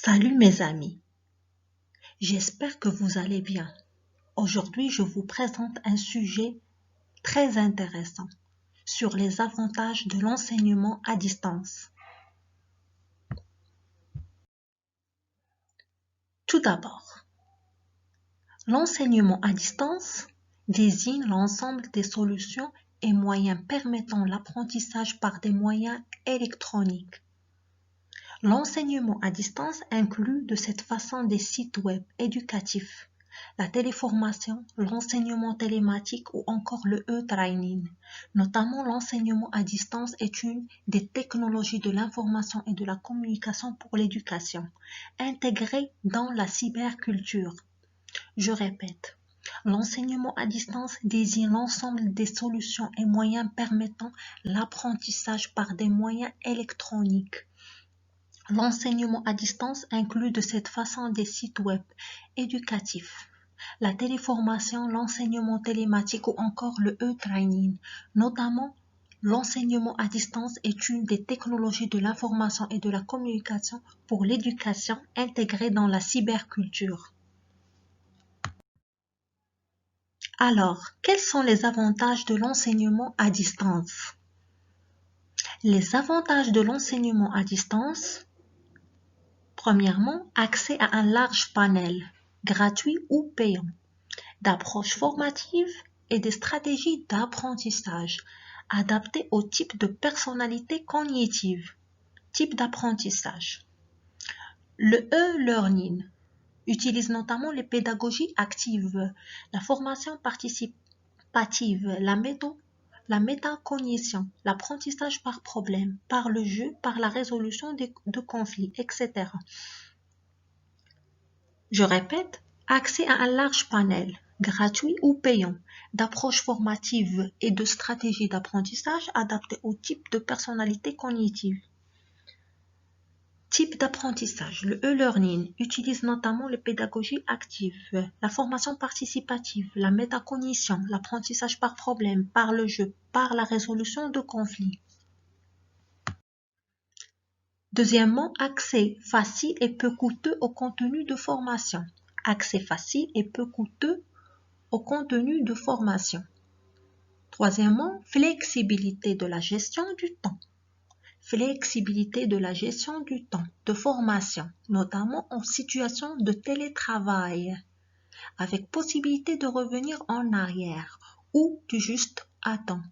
Salut mes amis, j'espère que vous allez bien. Aujourd'hui, je vous présente un sujet très intéressant sur les avantages de l'enseignement à distance. Tout d'abord, l'enseignement à distance désigne l'ensemble des solutions et moyens permettant l'apprentissage par des moyens électroniques. L'enseignement à distance inclut de cette façon des sites web éducatifs, la téléformation, l'enseignement télématique ou encore le e-training. Notamment, l'enseignement à distance est une des technologies de l'information et de la communication pour l'éducation, intégrée dans la cyberculture. Je répète, l'enseignement à distance désigne l'ensemble des solutions et moyens permettant l'apprentissage par des moyens électroniques. L'enseignement à distance inclut de cette façon des sites web éducatifs, la téléformation, l'enseignement télématique ou encore le e-training. Notamment, l'enseignement à distance est une des technologies de l'information et de la communication pour l'éducation intégrée dans la cyberculture. Alors, quels sont les avantages de l'enseignement à distance? Les avantages de l'enseignement à distance. Premièrement, accès à un large panel, gratuit ou payant, d'approches formatives et des stratégies d'apprentissage adaptées au type de personnalité cognitive. Type d'apprentissage. Le e-learning utilise notamment les pédagogies actives, la formation participative, la métacognition, l'apprentissage par problème, par le jeu, par la résolution de conflits, etc. Je répète, accès à un large panel, gratuit ou payant, d'approches formatives et de stratégies d'apprentissage adaptées au type de personnalité cognitive. Type d'apprentissage. Le e-learning utilise notamment les pédagogies actives, la formation participative, la métacognition, l'apprentissage par problème, par le jeu, par la résolution de conflits. Deuxièmement, accès facile et peu coûteux au contenu de formation. Accès facile et peu coûteux au contenu de formation. Troisièmement, flexibilité de la gestion du temps. Flexibilité de la gestion du temps de formation, notamment en situation de télétravail, avec possibilité de revenir en arrière ou du juste à temps,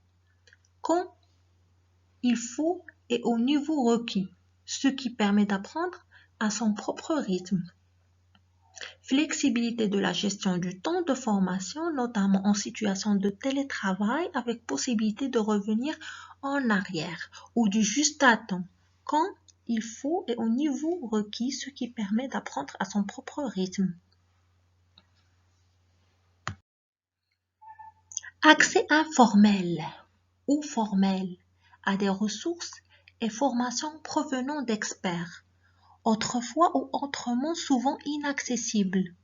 quand il faut et au niveau requis, ce qui permet d'apprendre à son propre rythme. Flexibilité de la gestion du temps de formation, notamment en situation de télétravail avec possibilité de revenir en arrière ou du juste à temps, quand il faut et au niveau requis, ce qui permet d'apprendre à son propre rythme. Accès informel ou formel à des ressources et formations provenant d'experts, autrefois ou autrement souvent inaccessibles.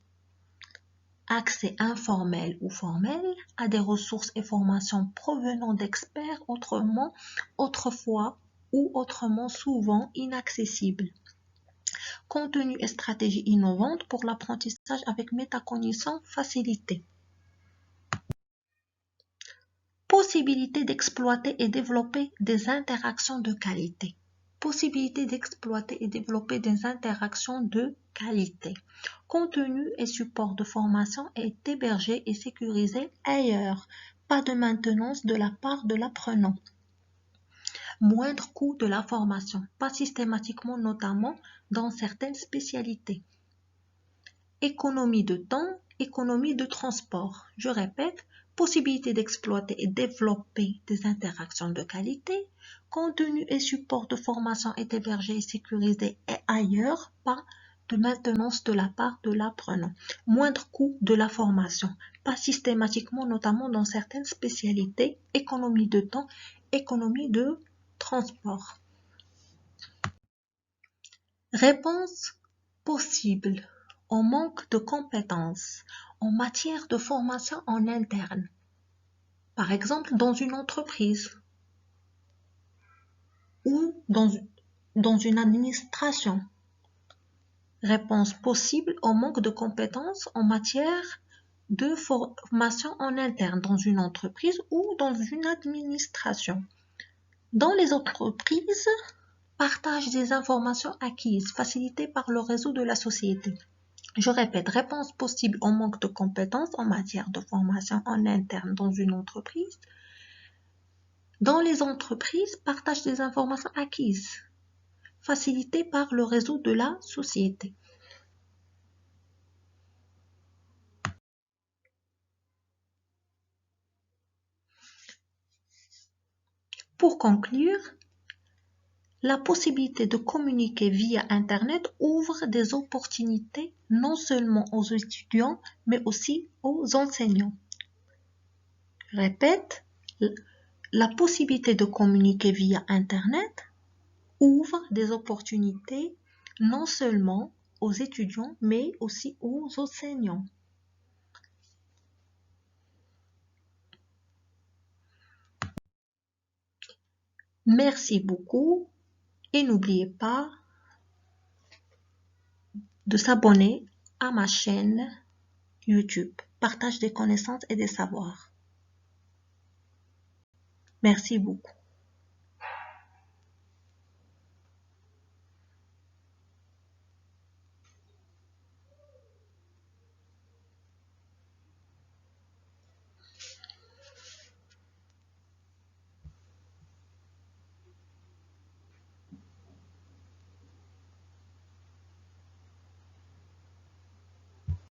Accès informel ou formel à des ressources et formations provenant d'experts autrefois ou autrement souvent inaccessibles. Contenu et stratégies innovantes pour l'apprentissage avec métacognition facilitée. Possibilité d'exploiter et développer des interactions de qualité. Possibilité d'exploiter et développer des interactions de qualité. Contenu et support de formation est hébergé et sécurisé ailleurs. Pas de maintenance de la part de l'apprenant. Moindre coût de la formation, pas systématiquement notamment dans certaines spécialités. Économie de temps, économie de transport. Je répète, possibilité d'exploiter et développer des interactions de qualité, contenu et support de formation est hébergé et sécurisé et ailleurs, pas de maintenance de la part de l'apprenant. Moindre coût de la formation, pas systématiquement notamment dans certaines spécialités, économie de temps, économie de transport. Réponse possible au manque de compétences en matière de formation en interne, par exemple dans une entreprise ou dans une administration. Réponse possible au manque de compétences en matière de formation en interne dans une entreprise ou dans une administration. Dans les entreprises, partage des informations acquises facilitées par le réseau de la société. Je répète, réponse possible au manque de compétences en matière de formation en interne dans une entreprise. Dans les entreprises, partage des informations acquises facilitées par le réseau de la société. Pour conclure, la possibilité de communiquer via Internet ouvre des opportunités non seulement aux étudiants, mais aussi aux enseignants. Répète, la possibilité de communiquer via Internet ouvre des opportunités non seulement aux étudiants, mais aussi aux enseignants. Merci beaucoup et n'oubliez pas de s'abonner à ma chaîne YouTube. Partage des connaissances et des savoirs. Merci beaucoup.